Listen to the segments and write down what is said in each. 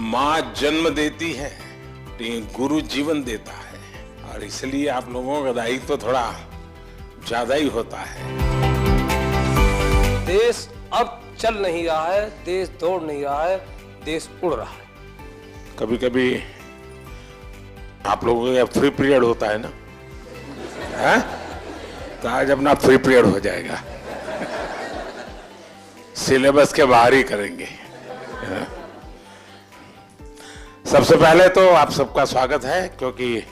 माँ जन्म देती है, गुरु जीवन देता है, और इसलिए आप लोगों का दायित्व तो थोड़ा ज्यादा ही होता है। देश अब चल नहीं रहा है, देश दौड़ नहीं रहा है, देश उड़ रहा है। कभी कभी आप लोगों का फ्री पीरियड होता है ना, है? तो आज अपना फ्री पीरियड हो जाएगा, सिलेबस के बाहर ही करेंगे। सबसे पहले तो आप सबका स्वागत है, क्योंकि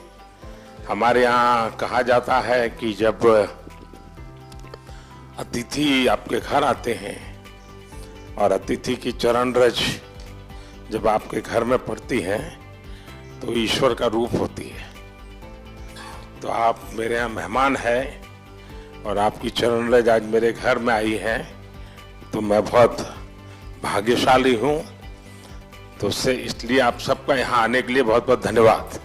हमारे यहाँ कहा जाता है कि जब अतिथि आपके घर आते हैं और अतिथि की चरण रज जब आपके घर में पड़ती है तो ईश्वर का रूप होती है। तो आप मेरे यहाँ मेहमान हैं और आपकी चरण रज आज मेरे घर में आई है, तो मैं बहुत भाग्यशाली हूँ। तो उससे इसलिए आप सबका यहाँ आने के लिए बहुत बहुत धन्यवाद।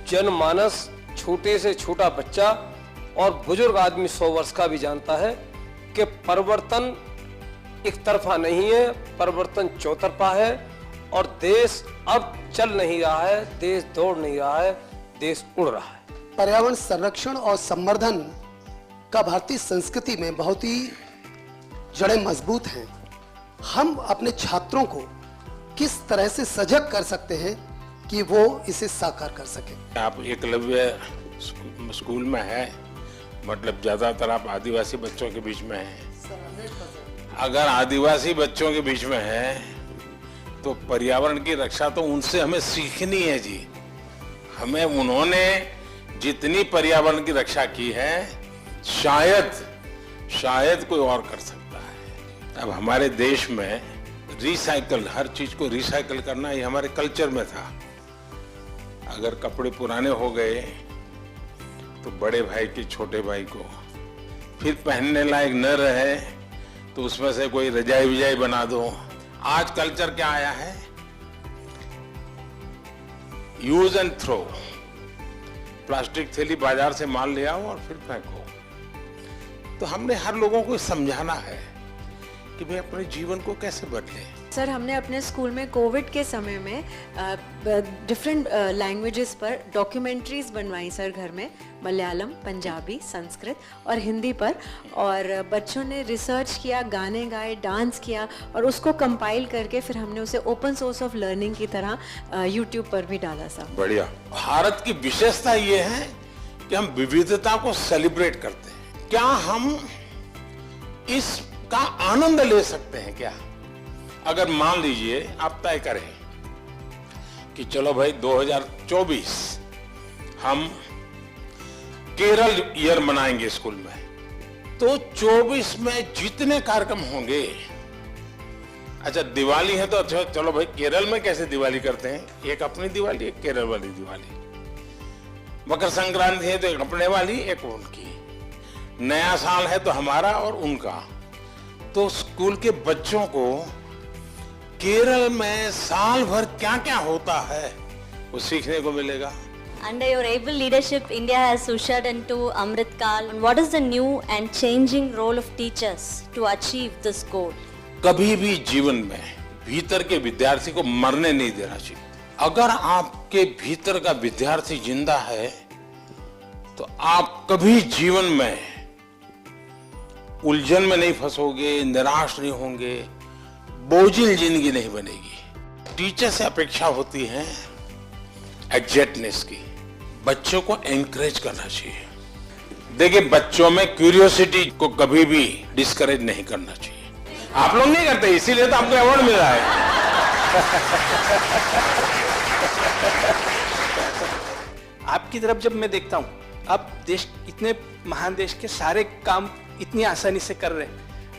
जनमानस, छोटे से छोटा बच्चा और बुजुर्ग आदमी 100 वर्ष का भी जानता है कि परिवर्तन एक तरफा नहीं है, परिवर्तन चौतरफा है। और देश अब चल नहीं रहा है, देश दौड़ नहीं रहा है, देश उड़ रहा है। पर्यावरण संरक्षण और संवर्धन का भारतीय संस्कृति में बहुत ही जड़ें मजबूत हैं। हम अपने छात्रों को किस तरह से सजग कर सकते हैं कि वो इसे साकार कर सके? आप एकलव्य स्कूल में है, मतलब ज्यादातर आप आदिवासी बच्चों के बीच में हैं। अगर आदिवासी बच्चों के बीच में है तो पर्यावरण की रक्षा तो उनसे हमें सीखनी है जी। हमें उन्होंने जितनी पर्यावरण की रक्षा की है शायद कोई और कर सकता है। अब हमारे देश में रिसाइकल, हर चीज को रिसाइकल करना ये हमारे कल्चर में था। अगर कपड़े पुराने हो गए तो बड़े भाई के छोटे भाई को फिर पहनने लायक न रहे तो उसमें से कोई रजाई विजाई बना दो। आज कल्चर क्या आया है? Use and throw. प्लास्टिक थैली बाजार से माल ले आओ और फिर फेंको। तो हमने हर लोगों को समझाना है कि भाई अपने जीवन को कैसे बदले। सर, हमने अपने स्कूल में कोविड के समय में डिफरेंट लैंग्वेजेस पर डॉक्यूमेंट्रीज बनवाई सर घर में, मलयालम, पंजाबी, संस्कृत और हिंदी पर। और बच्चों ने रिसर्च किया, गाने गाए, डांस किया और उसको कंपाइल करके फिर हमने उसे ओपन सोर्स ऑफ लर्निंग की तरह यूट्यूब पर भी डाला सर। बढ़िया। भारत की विशेषता ये है कि हम विविधता को सेलिब्रेट करते हैं। क्या हम इसका आनंद ले सकते हैं क्या? अगर मान लीजिए आप तय करें कि चलो भाई 2024 हम केरल ईयर मनाएंगे स्कूल में, तो 24 में जितने कार्यक्रम होंगे, अच्छा दिवाली है तो अच्छा चलो भाई केरल में कैसे दिवाली करते हैं, एक अपनी दिवाली, एक केरल वाली दिवाली। मकर संक्रांति है तो एक अपने वाली, एक उनकी। नया साल है तो हमारा और उनका। तो स्कूल के बच्चों को केरल में साल भर क्या क्या होता है वो सीखने को मिलेगा। Under your able leadership, India has ushered into Amrit Kaal. What is the new and changing role of teachers to achieve this goal? कभी भी जीवन में भीतर के विद्यार्थी को मरने नहीं देना चाहिए। अगर आपके भीतर का विद्यार्थी जिंदा है तो आप कभी जीवन में उलझन में नहीं फंसोगे, निराश नहीं होंगे, बोझिल जिंदगी नहीं बनेगी। टीचर से अपेक्षा होती है एग्जैक्टनेस की। बच्चों को एनकरेज करना चाहिए। देखिए, बच्चों में क्यूरियोसिटी को कभी भी डिस्करेज नहीं करना चाहिए। आप लोग नहीं करते, इसीलिए तो आपको अवार्ड मिल रहा है। आपकी तरफ जब मैं देखता हूँ, आप देश, इतने महान देश के सारे काम इतनी आसानी से कर रहे हैं।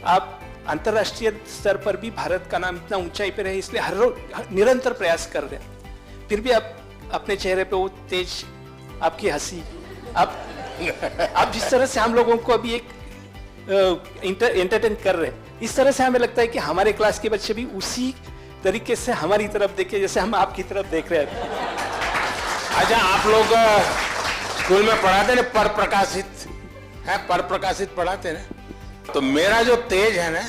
आप अंतर्राष्ट्रीय स्तर पर भी भारत का नाम इतना ऊंचाई पे रहे, इसलिए हर रोज निरंतर प्रयास कर रहे हैं। फिर भी आप अपने चेहरे पे वो तेज, आपकी हंसी, आप जिस तरह से हम लोगों को अभी एक एंटरटेन कर रहे हैं, इस तरह से हमें लगता है कि हमारे क्लास के बच्चे भी उसी तरीके से हमारी तरफ देखे जैसे हम आपकी तरफ देख रहे हैं। अच्छा, आप लोग स्कूल में पढ़ाते ना पर प्रकाशित है, पर प्रकाशित पढ़ाते ना, तो मेरा जो तेज है ना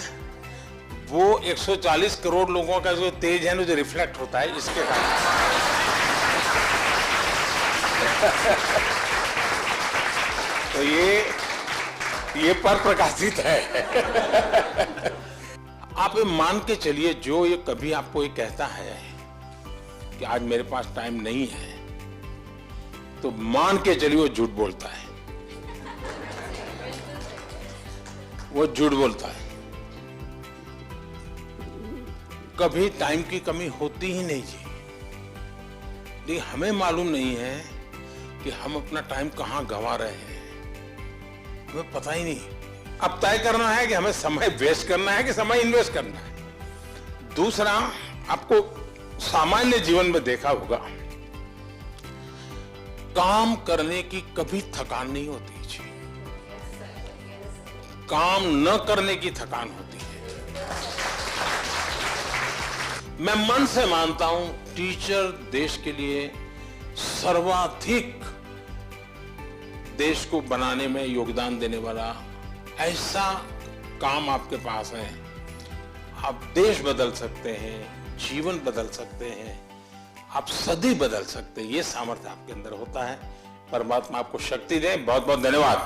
वो 140 करोड़ लोगों का जो तेज है ना, जो रिफ्लेक्ट होता है, इसके कारण। तो ये पर प्रकाशित है। आप ये मान के चलिए, जो ये कभी आपको ये कहता है कि आज मेरे पास टाइम नहीं है, तो मान के चलिए वो झूठ बोलता है। वो झूठ बोलता है। कभी टाइम की कमी होती ही नहीं जी। लेकिन हमें मालूम नहीं है कि हम अपना टाइम कहां गंवा रहे हैं, हमें पता ही नहीं। अब तय करना है कि हमें समय वेस्ट करना है कि समय इन्वेस्ट करना है। दूसरा, आपको सामान्य जीवन में देखा होगा, काम करने की कभी थकान नहीं होती जी, काम न करने की थकान होती है। मैं मन से मानता हूं, टीचर देश के लिए सर्वाधिक देश को बनाने में योगदान देने वाला ऐसा काम आपके पास है। आप देश बदल सकते हैं, जीवन बदल सकते हैं, आप सदी बदल सकते हैं। ये सामर्थ्य आपके अंदर होता है। परमात्मा आपको शक्ति दे। बहुत बहुत धन्यवाद।